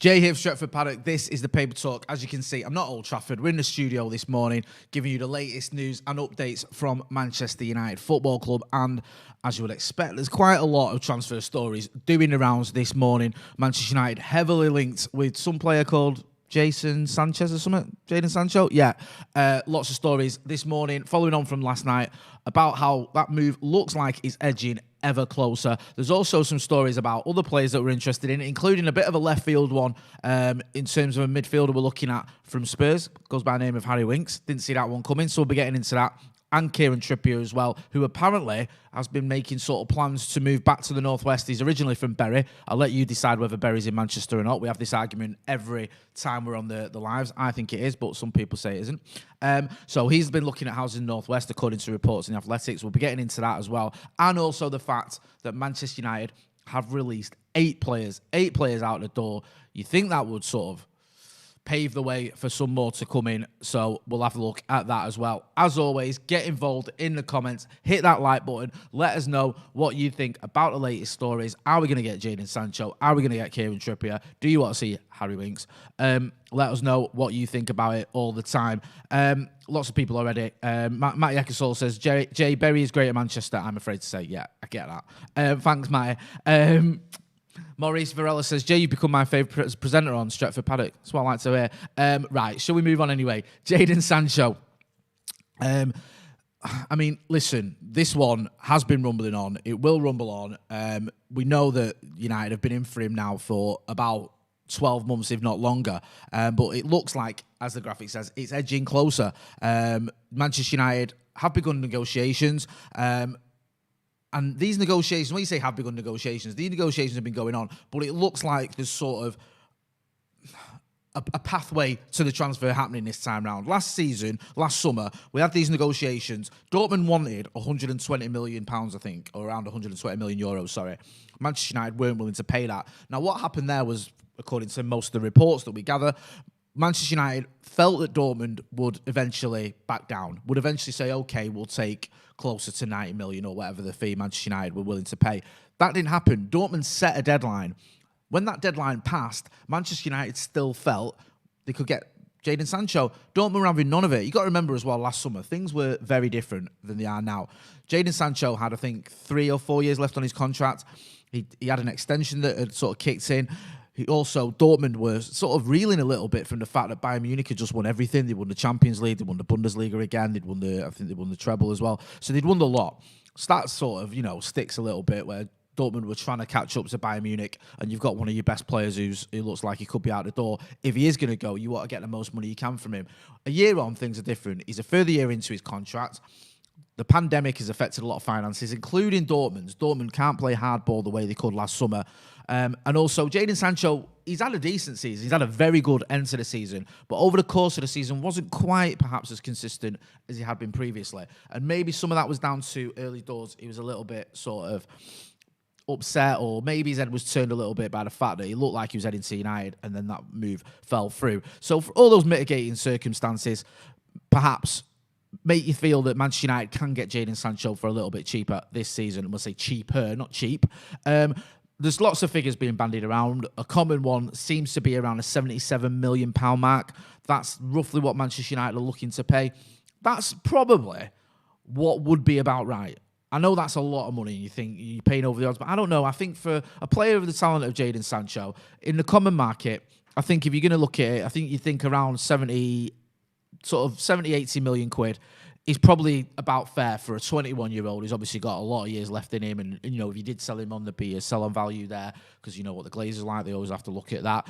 Jay here, Stretford, Paddock. This is the Paper Talk. As you can see, I'm not Old Trafford. We're in the studio this morning, giving you the latest news and updates from Manchester United Football Club. And as you would expect, there's quite a lot of transfer stories doing the rounds this morning. Manchester United heavily linked with some player called Jadon Sancho or something? Jadon Sancho? Yeah. Lots of stories this morning, following on from last night, about how that move looks like it's edging ever closer. There's also some stories about other players that we're interested in, including a bit of a left field one in terms of a midfielder we're looking at from Spurs. Goes by the name of Harry Winks. Didn't see that one coming, so we'll be getting into that. And Kieran Trippier as well, who apparently has been making sort of plans to move back to the Northwest. He's originally from Bury. I'll let you decide whether Bury's in Manchester or not. We have this argument every time we're on the lives. I think it is, but some people say it isn't. So he's been looking at houses in Northwest, according to reports in Athletics. We'll be getting into that as well. And also the fact that Manchester United have released 8 players out the door. You think that would sort of pave the way for some more to come in, so we'll have a look at that as well. As always, get involved in the comments, hit that like button, let us know what you think about the latest stories. Are we going to get Jadon Sancho? Are we going to get Kieran Trippier? Do you want to see Harry Winks? Let us know what you think about it all the time. Lots of people already. Matty Ecclesall says, Jay Berry is great at Manchester. I'm afraid to say, yeah, I get that. Thanks, Matty. Maurice Varela says, Jay, you've become my favourite presenter on Stretford Paddock. That's what I like to hear. Right, shall we move on anyway? Jadon Sancho. I mean, listen, this one has been rumbling on. It will rumble on. We know that United have been in for him now for about 12 months, if not longer. But it looks like, as the graphic says, it's edging closer. Manchester United have begun negotiations. And these negotiations, when you say have begun negotiations, these negotiations have been going on, but it looks like there's sort of a pathway to the transfer happening this time round. Last summer, we had these negotiations. Dortmund wanted £120 million, I think, or around 120 million euros, sorry. Manchester United weren't willing to pay that. Now, what happened there was, according to most of the reports that we gather, Manchester United felt that Dortmund would eventually back down, would eventually say, okay, we'll take closer to 90 million or whatever the fee Manchester United were willing to pay. That didn't happen. Dortmund set a deadline. When that deadline passed, Manchester United still felt they could get Jadon Sancho. Dortmund were having none of it. You got to remember as well, last summer, things were very different than they are now. Jadon Sancho had, I think, 3 or 4 years left on his contract. He had an extension that had sort of kicked in. Dortmund were sort of reeling a little bit from the fact that Bayern Munich had just won everything. They won the Champions League, they won the Bundesliga again, I think they won the treble as well. So they'd won a lot. So that sort of, sticks a little bit where Dortmund were trying to catch up to Bayern Munich, and you've got one of your best players who looks like he could be out the door. If he is going to go, you want to get the most money you can from him. A year on, things are different. He's a further year into his contract. The pandemic has affected a lot of finances, including Dortmund's. Dortmund can't play hardball the way they could last summer. And also, Jadon Sancho, he's had a decent season. He's had a very good end to the season. But over the course of the season, wasn't quite perhaps as consistent as he had been previously. And maybe some of that was down to early doors. He was a little bit sort of upset, or maybe his head was turned a little bit by the fact that he looked like he was heading to United, and then that move fell through. So for all those mitigating circumstances, perhaps make you feel that Manchester United can get Jadon Sancho for a little bit cheaper this season. We'll say cheaper, not cheap. There's lots of figures being bandied around. A common one seems to be around a £77 million mark. That's roughly what Manchester United are looking to pay. That's probably what would be about right. I know that's a lot of money. You think you're paying over the odds, but I don't know. I think for a player of the talent of Jadon Sancho, in the common market, I think if you're going to look at it, I think you think around 70, 80 million quid is probably about fair for a 21-year-old who's obviously got a lot of years left in him. And if you did sell him on, there'd be a sell-on value there, because you know what the Glazers are like. They always have to look at that.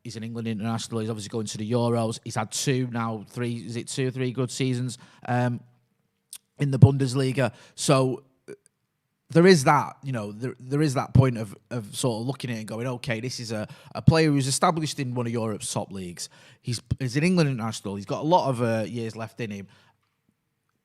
He's an England international. He's obviously going to the Euros. He's had 2 or 3 good seasons in the Bundesliga. So there is that, there is that point of sort of looking at it and going, okay, this is a player who's established in one of Europe's top leagues. He's an England international. He's got a lot of years left in him.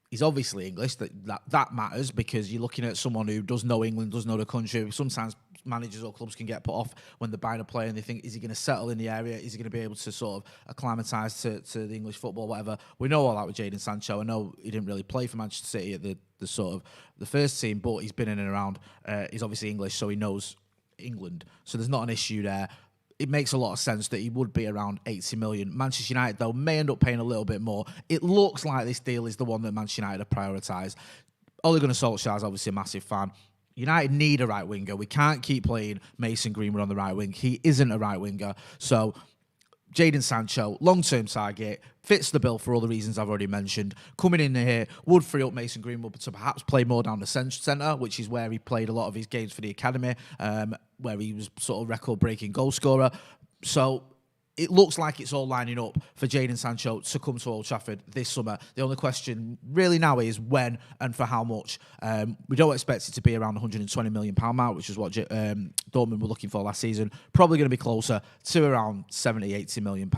He's obviously English. That matters, because you're looking at someone who does know England, does know the country. Sometimes managers or clubs can get put off when they're buying a player and they think, is he going to settle in the area? Is he going to be able to sort of acclimatise to the English football, whatever? We know all that with Jadon Sancho. I know he didn't really play for Manchester City at the sort of the first team, but he's been in and around. He's obviously English, so he knows England. So there's not an issue there. it makes a lot of sense that he would be around 80 million. Manchester United, though, may end up paying a little bit more. It looks like this deal is the one that Manchester United have prioritised. Ole Gunnar Solskjaer is obviously a massive fan. United need a right winger. We can't keep playing Mason Greenwood on the right wing. He isn't a right winger. So Jadon Sancho, long-term target, fits the bill for all the reasons I've already mentioned. Coming in here would free up Mason Greenwood to perhaps play more down the centre, which is where he played a lot of his games for the academy, where he was sort of record-breaking goal scorer. So it looks like it's all lining up for Jadon Sancho to come to Old Trafford this summer. The only question really now is when and for how much. We don't expect it to be around the £120 million mark, which is what Dortmund were looking for last season. Probably going to be closer to around £70-80 million.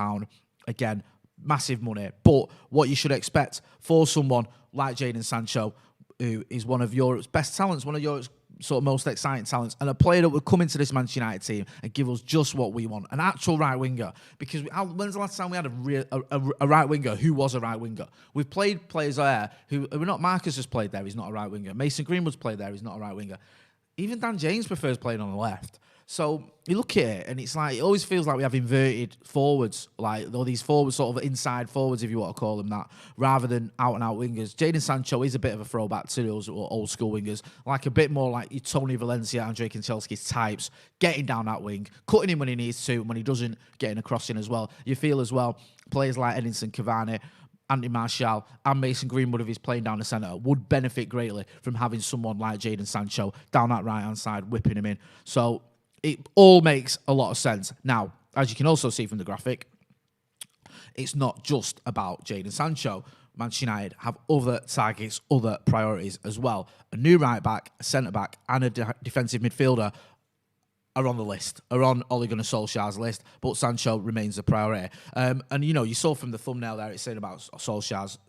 Again, massive money. But what you should expect for someone like Jadon Sancho, who is one of Europe's best talents, one of Europe's sort of most exciting talents, and a player that would come into this Manchester United team and give us just what we want, an actual right winger. Because when's the last time we had a right winger who was a right winger? We've played players there who are not. Marcus has played there, he's not a right winger. Mason Greenwood's played there, he's not a right winger. Even Dan James prefers playing on the left. So you look at it, and it's like, it always feels like we have inverted forwards, like all these forwards, sort of inside forwards, if you want to call them that, rather than out-and-out wingers. Jadon Sancho is a bit of a throwback to those old-school wingers, like a bit more like your Tony Valencia, Andrei Kanchelski's types, getting down that wing, cutting him when he needs to, and when he doesn't, getting a crossing as well. You feel as well, players like Edinson Cavani, Anthony Martial and Mason Greenwood, if he's playing down the centre, would benefit greatly from having someone like Jadon Sancho down that right-hand side, whipping him in. So it all makes a lot of sense. Now, as you can also see from the graphic, it's not just about Jadon Sancho. Manchester United have other targets, other priorities as well. A new right-back, a centre-back and a defensive midfielder are on the list, are on Ole Gunnar Solskjaer's list, but Sancho remains a priority. And, you know, you saw from the thumbnail there, it's saying about Solskjaer's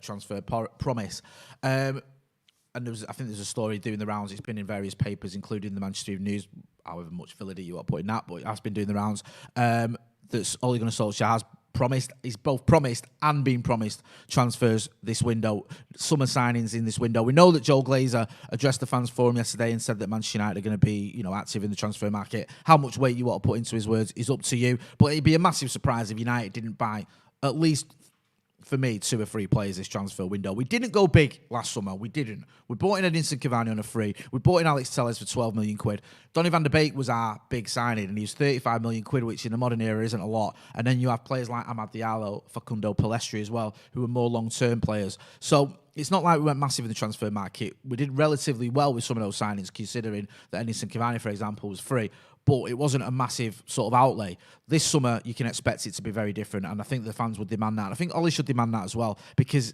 transfer promise. And I think there's a story doing the rounds. It's been in various papers, including the Manchester Evening News, however much validity you are putting that, but it has been doing the rounds. That Ole Gunnar Solskjaer has promised, he's both promised and been promised transfers this window, summer signings in this window. We know that Joel Glazer addressed the fans forum yesterday and said that Manchester United are going to be, you know, active in the transfer market. How much weight you want to put into his words is up to you, but it'd be a massive surprise if United didn't buy at least, for me, 2 or 3 players this transfer window. We didn't go big last summer. We didn't. We bought in Edinson Cavani on a free. We bought in Alex Telles for 12 million quid. Donny van der Beek was our big signing, and he was 35 million quid, which in the modern era isn't a lot. And then you have players like Amad Diallo, Facundo Palestri as well, who are more long-term players. So it's not like we went massive in the transfer market. We did relatively well with some of those signings, considering that Edinson Cavani, for example, was free. But it wasn't a massive sort of outlay. This summer, you can expect it to be very different, and I think the fans would demand that. And I think Ollie should demand that as well, because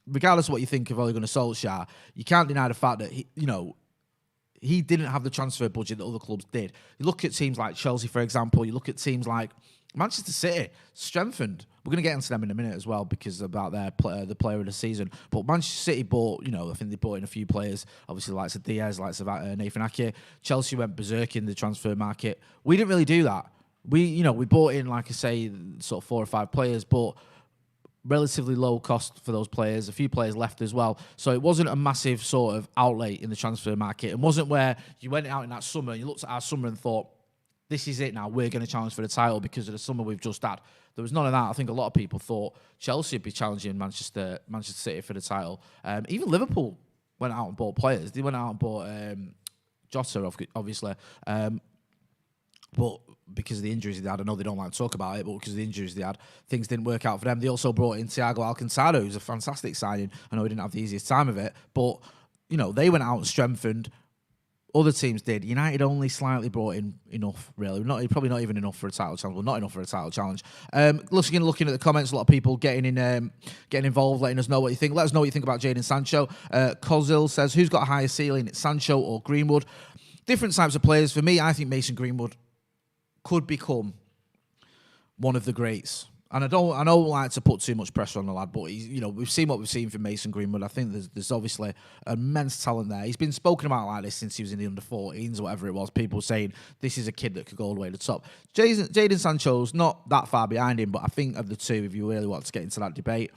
regardless of what you think of Ole Gunnar Solskjaer, you can't deny the fact that he didn't have the transfer budget that other clubs did. You look at teams like Chelsea, for example. You look at teams like Manchester City, strengthened. We're going to get into them in a minute as well, because about their the player of the season. But Manchester City bought, I think they bought in a few players, obviously the likes of Diaz, likes of Nathan Ake. Chelsea went berserk in the transfer market. We didn't really do that. We bought in, like I say, sort of 4 or 5 players, but relatively low cost for those players. A few players left as well. So it wasn't a massive sort of outlay in the transfer market. It wasn't where you went out in that summer and you looked at our summer and thought, this is it now, we're going to challenge for the title because of the summer we've just had. There was none of that. I think a lot of people thought Chelsea would be challenging Manchester City for the title. Even Liverpool went out and bought players. They went out and bought Jota, obviously. But because of the injuries they had, I know they don't like to talk about it, but because of the injuries they had, things didn't work out for them. They also brought in Thiago Alcantara, who's a fantastic signing. I know he didn't have the easiest time of it, but they went out and strengthened. Other teams did. United only slightly brought in enough, really. Probably not even enough for a title challenge. Well, not enough for a title challenge. Looking at the comments, a lot of people getting involved, letting us know what you think. Let us know what you think about Jadon Sancho. Kozil says, who's got a higher ceiling, Sancho or Greenwood? Different types of players. For me, I think Mason Greenwood could become one of the greats. And I don't like to put too much pressure on the lad, but we've seen what we've seen from Mason Greenwood. I think there's obviously immense talent there. He's been spoken about like this since he was in the under-14s or whatever it was. People saying this is a kid that could go all the way to the top. Jadon Sancho's not that far behind him, but I think of the two, if you really want to get into that debate,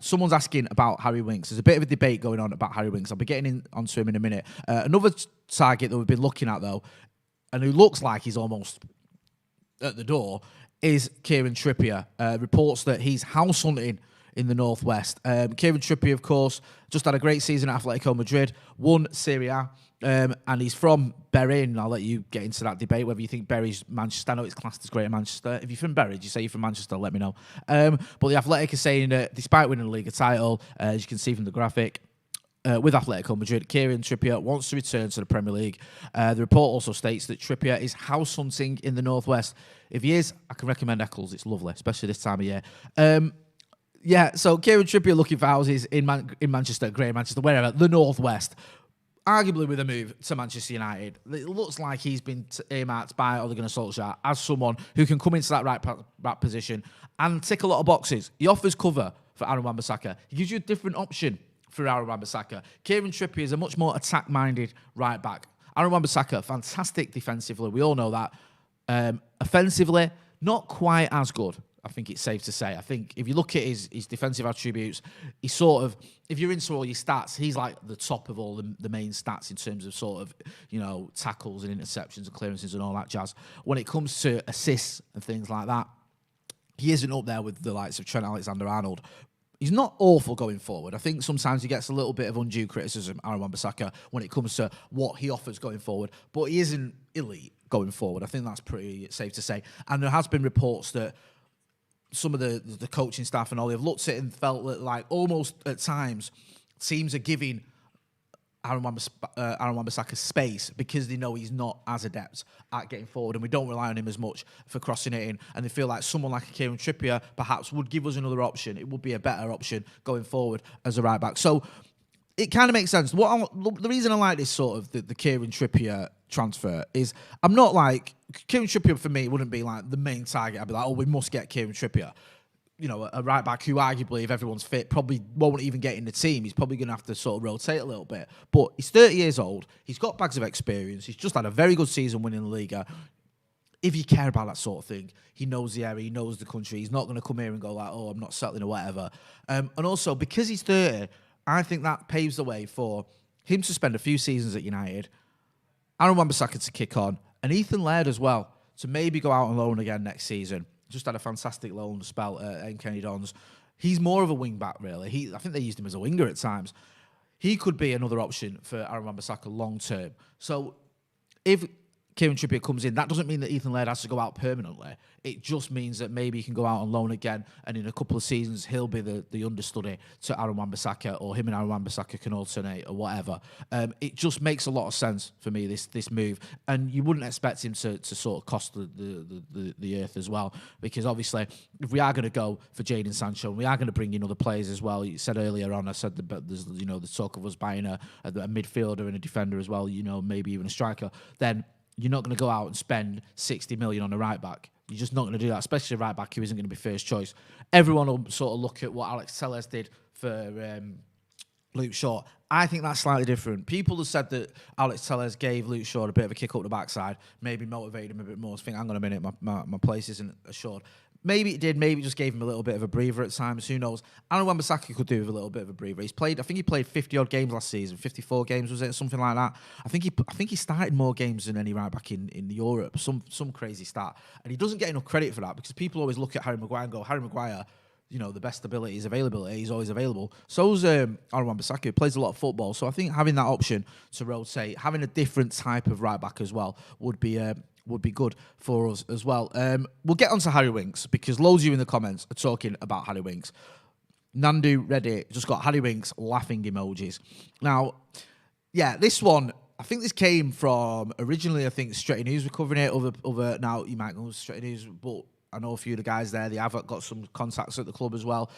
someone's asking about Harry Winks. There's a bit of a debate going on about Harry Winks. I'll be getting onto him in a minute. Another target that we've been looking at though, and who looks like he's almost at the door is Kieran Trippier. Reports that he's house hunting in the Northwest. Kieran Trippier, of course, just had a great season at Atletico Madrid, won Serie A, and he's from Bury. And I'll let you get into that debate, whether you think Bury's Manchester. I know it's classed as Greater Manchester. If you're from Bury, do you say you're from Manchester? Let me know. But the Athletic is saying that despite winning the Liga title, as you can see from the graphic, with Atletico Madrid, Kieran Trippier wants to return to the Premier League. The report also states that Trippier is house hunting in the Northwest. If he is, I can recommend Eccles. It's lovely, especially this time of year. So Kieran Trippier looking for houses in Manchester, Greater Manchester, wherever, the Northwest. Arguably with a move to Manchester United. It looks like he's been earmarked by Ole Gunnar Solskjaer as someone who can come into that right position and tick a lot of boxes. He offers cover for Aaron Wan-Bissaka. He gives you a different option for Aaron Wan-Bissaka. Kieran Trippier is a much more attack-minded right-back. Aaron Wan-Bissaka, fantastic defensively. We all know that. Offensively, not quite as good, I think it's safe to say. I think if you look at his defensive attributes, he's sort of, if you're into all your stats, he's like the top of all the main stats in terms of sort of, tackles and interceptions and clearances and all that jazz. When it comes to assists and things like that, he isn't up there with the likes of Trent Alexander-Arnold. He's not awful going forward. I think sometimes he gets a little bit of undue criticism, Aaron Wan-Bissaka, when it comes to what he offers going forward. But he isn't elite going forward. I think that's pretty safe to say. And there has been reports that some of the coaching staff and all, they've looked at it and felt that, like, almost at times, teams are giving Aaron Wan-Bissaka space because they know he's not as adept at getting forward, and we don't rely on him as much for crossing it in, and they feel like someone like a Kieran Trippier perhaps would give us another option. It would be a better option going forward as a right back. So it kind of makes sense. The reason I like this sort of the Kieran Trippier transfer is I'm not like, Kieran Trippier for me wouldn't be like the main target. I'd be like, oh, we must get Kieran Trippier. A right back who arguably, if everyone's fit, probably won't even get in the team. He's probably going to have to sort of rotate a little bit. But he's 30 years old. He's got bags of experience. He's just had a very good season winning the Liga. If you care about that sort of thing, he knows the area, he knows the country. He's not going to come here and go like, oh, I'm not settling or whatever. And also, because he's 30, I think that paves the way for him to spend a few seasons at United, Aaron Wan-Bissaka to kick on, and Ethan Laird as well, to maybe go out on loan again next season. Just had a fantastic loan spell at Kenny Dons. He's more of a wing-back, really. I think they used him as a winger at times. He could be another option for Aaron Wan-Bissaka long-term. So if Kieran Trippier comes in, that doesn't mean that Ethan Laird has to go out permanently. It just means that maybe he can go out on loan again, and in a couple of seasons, he'll be the understudy to Aaron Wan-Bissaka, or him and Aaron Wan-Bissaka can alternate or whatever. It just makes a lot of sense for me, this move. And you wouldn't expect him to sort of cost the earth as well, because obviously, if we are going to go for Jadon Sancho, and we are going to bring in other players as well, you said earlier on, I said that there's the talk of us buying a midfielder and a defender as well, maybe even a striker, then you're not going to go out and spend 60 million on a right back. You're just not going to do that, especially a right back who isn't going to be first choice. Everyone will sort of look at what Alex Telles did for Luke Shaw. I think that's slightly different. People have said that Alex Telles gave Luke Shaw a bit of a kick up the backside, maybe motivated him a bit more. I think, hang on a minute, my place isn't assured. Maybe it did. Maybe it just gave him a little bit of a breather at times. Who knows? Aaron Wan-Bissaka could do with a little bit of a breather. I think he played 50-odd games last season, 54 games, was it? Something like that. I think he started more games than any right back in Europe. Some crazy stat. And he doesn't get enough credit for that, because people always look at Harry Maguire and go, Harry Maguire, the best ability is availability. He's always available. So's Aaron Wan-Bissaka, who plays a lot of football. So I think having that option to rotate, having a different type of right back as well would be good for us as well. We'll get on to Harry Winks, because loads of you in the comments are talking about Harry Winks. Nandu Reddit just got Harry Winks laughing emojis. Now, yeah, this one, I think this came from, originally, I think Stretty News were covering it. Other now, you might know Stretty News, but I know a few of the guys there. They have got some contacts at the club as well.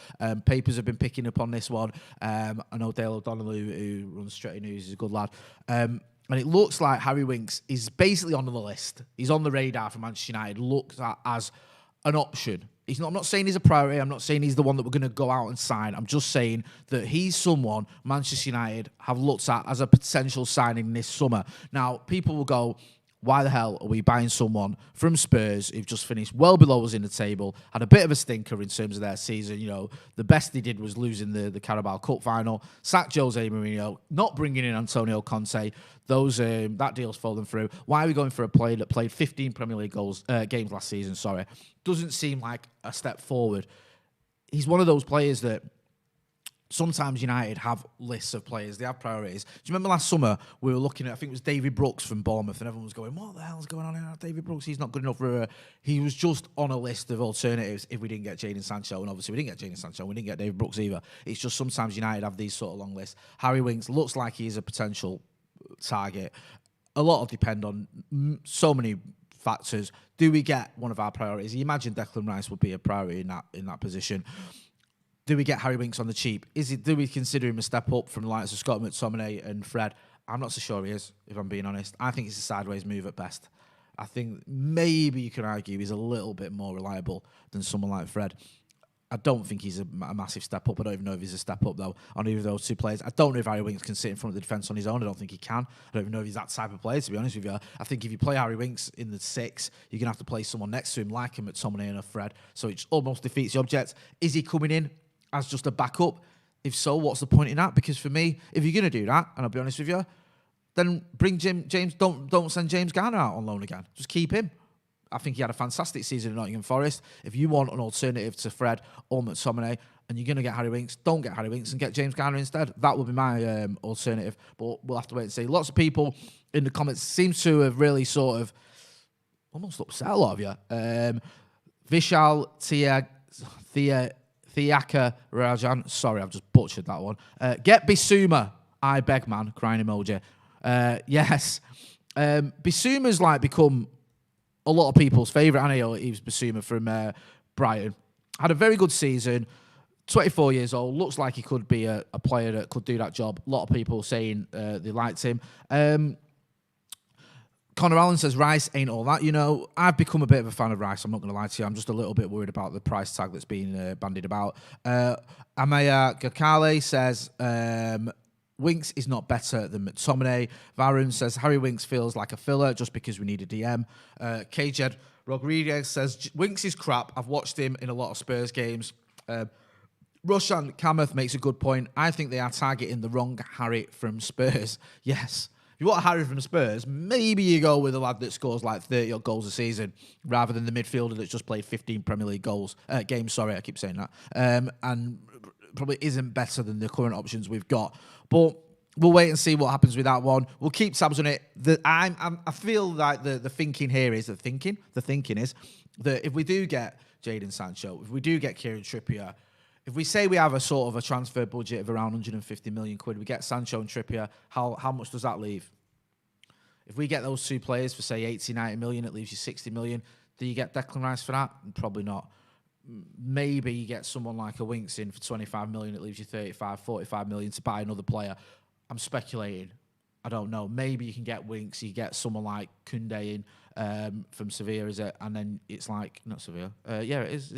Papers have been picking up on this one. I know Dale O'Donnell, who runs Stretty News, is a good lad. And it looks like Harry Winks is basically on the list. He's on the radar for Manchester United, looked at as an option. I'm not saying he's a priority. I'm not saying he's the one that we're going to go out and sign. I'm just saying that he's someone Manchester United have looked at as a potential signing this summer. Now, people will go, why the hell are we buying someone from Spurs who've just finished well below us in the table, had a bit of a stinker in terms of their season? You know, the best they did was losing the Carabao Cup final, sacked Jose Mourinho, not bringing in Antonio Conte. That deal's fallen through. Why are we going for a player that played 15 Premier League games last season? Sorry, doesn't seem like a step forward. He's one of those players that sometimes United have lists of players. They have priorities. Do you remember last summer we were looking at, I think it was David Brooks from Bournemouth, and everyone was going, what the hell's going on here? David Brooks, he's not good enough for He was just on a list of alternatives if we didn't get Jadon Sancho, and obviously we didn't get Jadon Sancho, we didn't get David Brooks either. It's just sometimes United have these sort of long lists. Harry Winks looks like he's a potential target. A lot will depend on so many factors. Do we get one of our priorities? You imagine Declan Rice would be a priority in that position. Do we get Harry Winks on the cheap? Do we consider him a step up from the likes of Scott McTominay and Fred? I'm not so sure he is, if I'm being honest. I think it's a sideways move at best. I think maybe you can argue he's a little bit more reliable than someone like Fred. I don't think he's a massive step up. I don't even know if he's a step up, though, on either of those two players. I don't know if Harry Winks can sit in front of the defence on his own. I don't think he can. I don't even know if he's that type of player, to be honest with you. I think if you play Harry Winks in the 6, you're going to have to play someone next to him like him at McTominay and a Fred. So it almost defeats the object. Is he coming in as just a backup? If so, what's the point in that? Because for me, if you're going to do that, and I'll be honest with you, then bring James. Don't send James Garner out on loan again. Just keep him. I think he had a fantastic season in Nottingham Forest. If you want an alternative to Fred or McTominay, and you're going to get Harry Winks, don't get Harry Winks and get James Garner instead. That would be my alternative. But we'll have to wait and see. Lots of people in the comments seem to have really sort of almost upset a lot of you. Vishal Thiaka Rajan. Sorry, I've just butchered that one. Get Bissouma. I beg, man. Crying emoji. Yes. Bissouma's like become a lot of people's favourite. I know he was Bissouma from Brighton. Had a very good season. 24 years old. Looks like he could be a player that could do that job. A lot of people saying they liked him. Connor Allen says Rice ain't all that. You know, I've become a bit of a fan of Rice. I'm not going to lie to you. I'm just a little bit worried about the price tag that's being bandied about. Amaya Gakale says Winks is not better than McTominay. Varun says Harry Winks feels like a filler just because we need a DM. Kjed Rodriguez says Winks is crap. I've watched him in a lot of Spurs games. Roshan Kamath makes a good point. I think they are targeting the wrong Harry from Spurs. Yes. If you want a Harry from Spurs, maybe you go with a lad that scores like 30 odd goals a season rather than the midfielder that's just played 15 Premier League games. Sorry, I keep saying that. And probably isn't better than the current options we've got. But we'll wait and see what happens with that one. We'll keep tabs on it. I feel like the thinking here is, the thinking is that if we do get Jadon Sancho, if we do get Kieran Trippier, if we say we have a sort of a transfer budget of around 150 million quid, we get Sancho and Trippier, how much does that leave? If we get those two players for, say, 80, 90 million, it leaves you 60 million. Do you get Declan Rice for that? Probably not. Maybe you get someone like a Winks in for 25 million, it leaves you 35, 45 million to buy another player. I'm speculating. I don't know. Maybe you can get Winks, you get someone like Koundé in from Sevilla, is it? And then it's like, not Sevilla. Yeah, it is.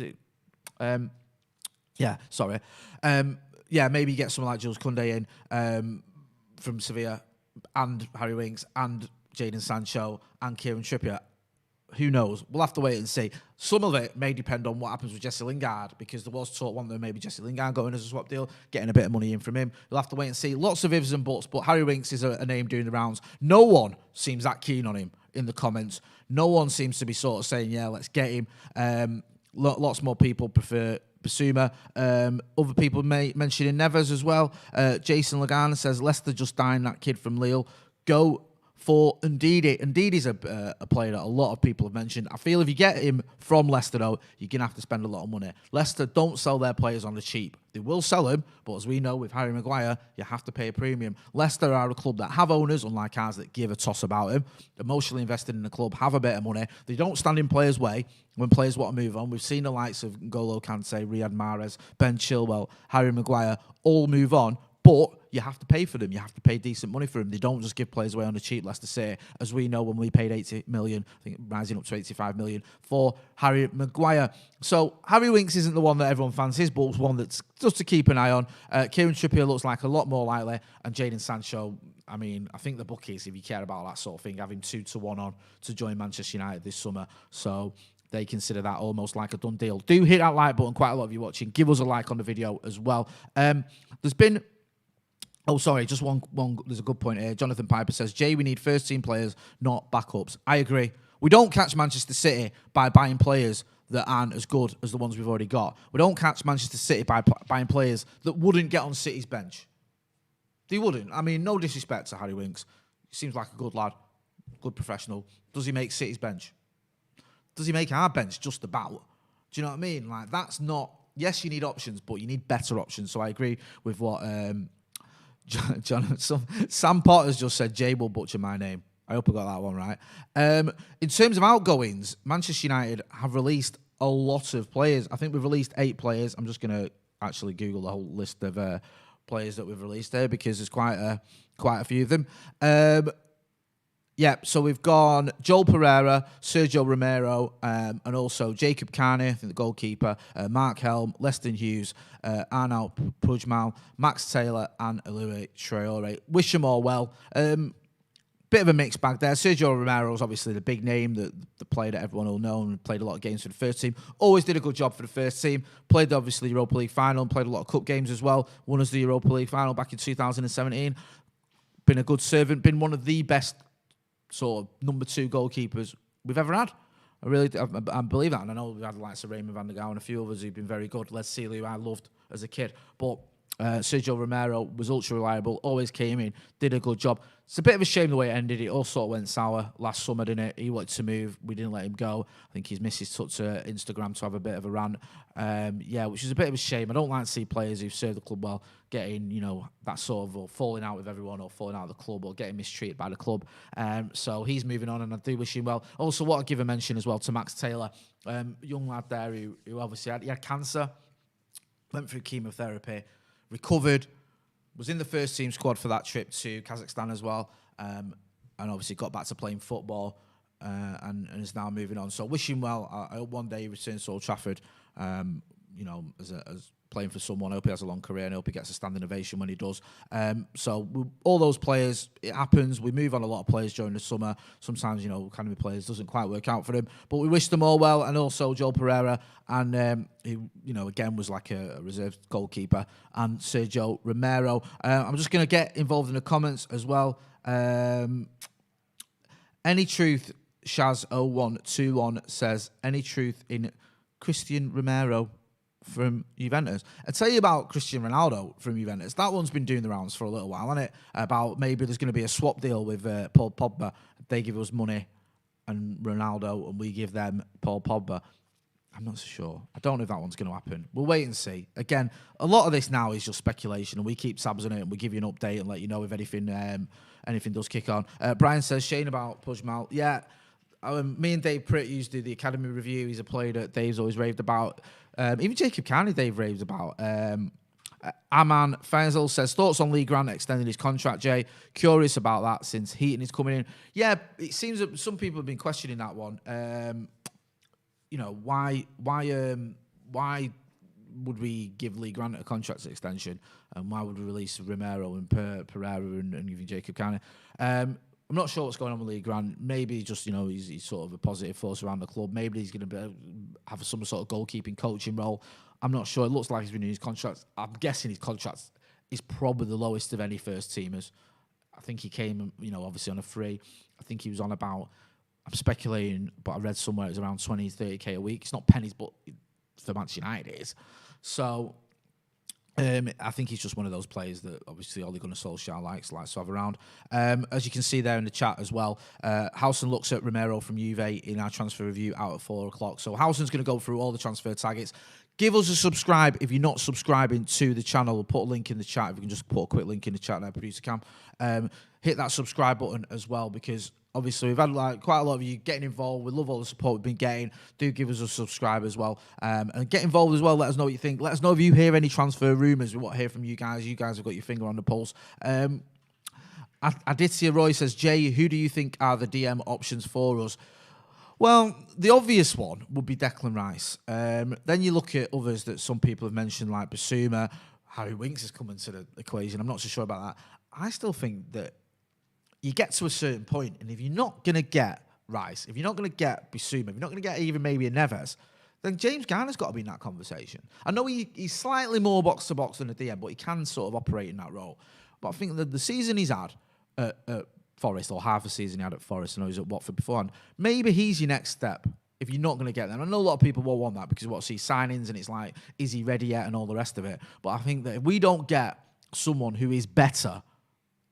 Yeah, sorry. Yeah, maybe you get someone like Jules Koundé in from Sevilla and Harry Winks and Jadon Sancho and Kieran Trippier. Who knows? We'll have to wait and see. Some of it may depend on what happens with Jesse Lingard, because there was talk one that maybe Jesse Lingard going as a swap deal, getting a bit of money in from him. We'll have to wait and see. Lots of ifs and buts, but Harry Winks is a name doing the rounds. No one seems that keen on him in the comments. No one seems to be sort of saying, yeah, let's get him. Lots more people prefer Bissouma. Other people mentioning Neves as well. Jason Lagan says Leicester just dying that kid from Lille. Go for Ndidi. Ndidi's a player that a lot of people have mentioned. I feel if you get him from Leicester, though, you're going to have to spend a lot of money. Leicester don't sell their players on the cheap. They will sell him, but as we know with Harry Maguire, you have to pay a premium. Leicester are a club that have owners, unlike ours, that give a toss about him. Emotionally invested in the club, have a bit of money. They don't stand in players' way when players want to move on. We've seen the likes of N'Golo Kante, Riyad Mahrez, Ben Chilwell, Harry Maguire all move on. But you have to pay for them. You have to pay decent money for them. They don't just give players away on the cheap, Leicester say. As we know, when we paid 80 million, I think rising up to 85 million for Harry Maguire. So Harry Winks isn't the one that everyone fancies, but one that's just to keep an eye on. Kieran Trippier looks like a lot more likely, and Jadon Sancho, I mean, I think the bookies, if you care about that sort of thing, have him 2-1 on to join Manchester United this summer. So they consider that almost like a done deal. Do hit that like button. Quite a lot of you watching. Give us a like on the video as well. There's been... Oh, sorry, just one. There's a good point here. Jonathan Piper says, Jay, we need first-team players, not backups. I agree. We don't catch Manchester City by buying players that aren't as good as the ones we've already got. We don't catch Manchester City by buying players that wouldn't get on City's bench. They wouldn't. I mean, no disrespect to Harry Winks. He seems like a good lad, good professional. Does he make City's bench? Does he make our bench just about? Do you know what I mean? Like, that's not... Yes, you need options, but you need better options. So I agree with what Sam Potter's just said. Jay will butcher my name. I hope I got that one right. In terms of outgoings, Manchester United have released a lot of players. I think we've released 8 players. I'm just going to actually Google the whole list of players that we've released there because there's quite a few of them. So we've gone Joel Pereira, Sergio Romero, and also Jacob Carney, I think the goalkeeper, Mark Helm, Leston Hughes, Arnaud Pujmal, Max Taylor, and Eloy Traore. Wish them all well. Bit of a mixed bag there. Sergio Romero is obviously the big name, the player that everyone will know, and played a lot of games for the first team. Always did a good job for the first team. Played obviously the Europa League final, played a lot of cup games as well. Won us the Europa League final back in 2017. Been a good servant. Been one of the best sort of number 2 goalkeepers we've ever had. I believe that, and I know we've had the likes of Raymond van der Gaal and a few others who've been very good. Les Sealy, who I loved as a kid, but Sergio Romero was ultra reliable, always came in, did a good job. It's a bit of a shame the way it ended. It all sort of went sour last summer, didn't it? He wanted to move. We didn't let him go. I think his missus took to Instagram to have a bit of a rant. Which is a bit of a shame. I don't like to see players who've served the club well getting, that sort of, or falling out with everyone, or falling out of the club, or getting mistreated by the club. So he's moving on, and I do wish him well. Also, what I'll give a mention as well to Max Taylor, young lad there who obviously had cancer, went through chemotherapy, recovered, was in the first team squad for that trip to Kazakhstan as well, and obviously got back to playing football, and is now moving on. So wish him well. I hope one day he returns to Old Trafford, as playing for someone. I hope he has a long career, and I hope he gets a standing ovation when he does. All those players, it happens. We move on a lot of players during the summer. Sometimes, academy players doesn't quite work out for them. But we wish them all well, and also Joel Pereira, and who, again was like a reserve goalkeeper, and Sergio Romero. I'm just going to get involved in the comments as well. Any truth, Shaz0121 says, any truth in Christian Romero from Juventus? I'll tell you about Cristiano Ronaldo from Juventus. That one's been doing the rounds for a little while, hasn't it? About maybe there's going to be a swap deal with Paul Pogba. They give us money and Ronaldo, and we give them Paul Pogba. I'm not so sure. I don't know if that one's going to happen. We'll wait and see. Again, a lot of this now is just speculation, and we keep tabs on it, and we give you an update and let you know if anything does kick on. Brian says, Shane about Pujmal. Yeah, me and Dave Pritt used to do the Academy review. He's a player that Dave's always raved about. Even Jacob Carney, Dave raves about. Aman Faisal says, thoughts on Lee Grant extending his contract, Jay? Curious about that since Heaton is coming in. Yeah, it seems that some people have been questioning that one. Why would we give Lee Grant a contract extension? And why would we release Romero and Pereira and even Jacob Carney? I'm not sure what's going on with Lee Grant. Maybe just, he's sort of a positive force around the club. Maybe he's going to have some sort of goalkeeping coaching role. I'm not sure. It looks like he's renewed his contract. I'm guessing his contract is probably the lowest of any first teamers. I think he came, obviously on a free. I think he was on about, I'm speculating, but I read somewhere it was around 20, 30k a week. It's not pennies, but for Manchester United it is. So I think he's just one of those players that obviously Ole Gunnar Solskjaer likes to have around. As you can see there in the chat as well, Howson looks at Romero from Juve in our transfer review out at 4 o'clock. So Howson's going to go through all the transfer targets. Give us a subscribe if you're not subscribing to the channel. We'll put a link in the chat. If you can just put a quick link in the chat there, producer Cam. Hit that subscribe button as well, because obviously we've had quite a lot of you getting involved. We love all the support we've been getting. Do give us a subscribe as well. And get involved as well. Let us know what you think. Let us know if you hear any transfer rumours. We want to hear from you guys. You guys have got your finger on the pulse. Aditya Roy says, Jay, who do you think are the DM options for us? Well, the obvious one would be Declan Rice. Then you look at others that some people have mentioned, like Basuma. Harry Winks has come into the equation. I'm not so sure about that. I still think that you get to a certain point, and if you're not going to get Rice, if you're not going to get Bissouma, if you're not going to get even maybe a Neves, then James Garner's got to be in that conversation. I know he's slightly more box-to-box than a DM, but he can sort of operate in that role. But I think that the season he's had at Forest, or half a season he had at Forest, and he was at Watford beforehand, maybe he's your next step if you're not going to get there. And I know a lot of people will want that because what see signings, and it's like, is he ready yet, and all the rest of it. But I think that if we don't get someone who is better,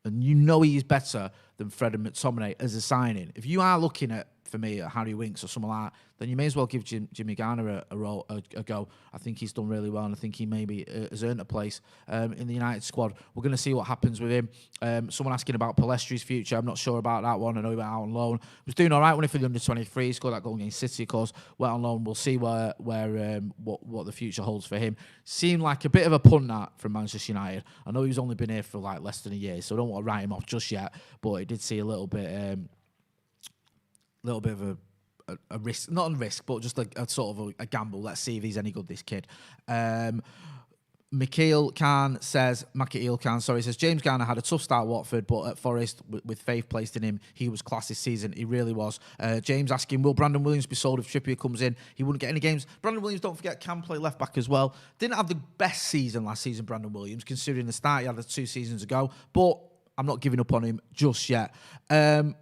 and you know he is better than Fred and McTominay as a signing, if you are looking at, for me, at Harry Winks or someone like that, then you may as well give Jimmy Garner a go. I think he's done really well, and I think he maybe has earned a place in the United squad. We're going to see what happens with him. Someone asking about Palestri's future. I'm not sure about that one. I know he went out on loan. He was doing all right when he for the under-23. He scored that goal against City, of course. Went on loan. We'll see what the future holds for him. Seemed like a bit of a punt that from Manchester United. I know he's only been here for like less than a year, so I don't want to write him off just yet. But it did see a little bit of a risk, not a risk, but just a sort of a gamble. Let's see if he's any good, this kid. Makeel Khan says, James Garner had a tough start at Watford, but at Forest, with faith placed in him, he was class this season. He really was. James asking, will Brandon Williams be sold if Trippier comes in? He wouldn't get any games. Brandon Williams, don't forget, can play left back as well. Didn't have the best season last season, Brandon Williams, considering the start he had 2 seasons ago, but I'm not giving up on him just yet. I'm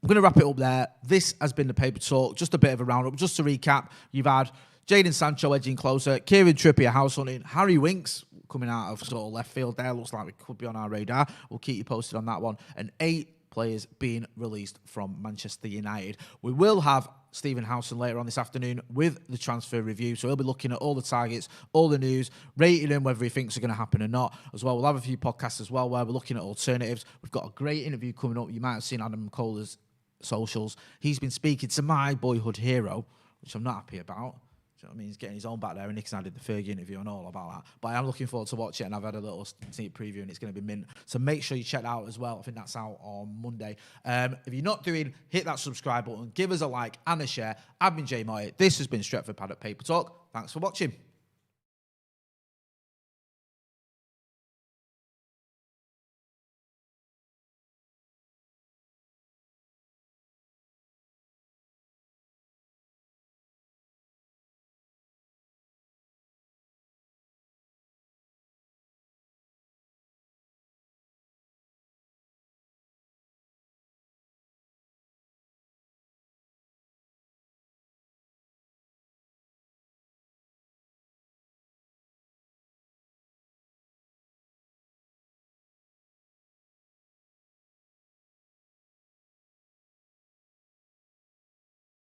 going to wrap it up there. This has been the Paper Talk. Just a bit of a roundup. Just to recap, you've had Jadon Sancho edging closer, Kieran Trippier house hunting, Harry Winks coming out of sort of left field there. Looks like it could be on our radar. We'll keep you posted on that one. And 8 players being released from Manchester United. We will have Stephen Howson later on this afternoon with the transfer review. So he'll be looking at all the targets, all the news, rating them, whether he thinks are going to happen or not. As well, we'll have a few podcasts as well where we're looking at alternatives. We've got a great interview coming up. You might have seen Adam McCullough's socials. He's been speaking to my boyhood hero, which I'm not happy about. Do you know what I mean? He's getting his own back there, and Nick and I did the Fergie interview and all about that. But I am looking forward to watch it, and I've had a little sneak preview, and it's going to be mint. So make sure you check that out as well. I think that's out on Monday. If you're not doing, hit that subscribe button, give us a like and a share. I've been Jay Motty. This has been Stretford Paddock Paper Talk. Thanks for watching.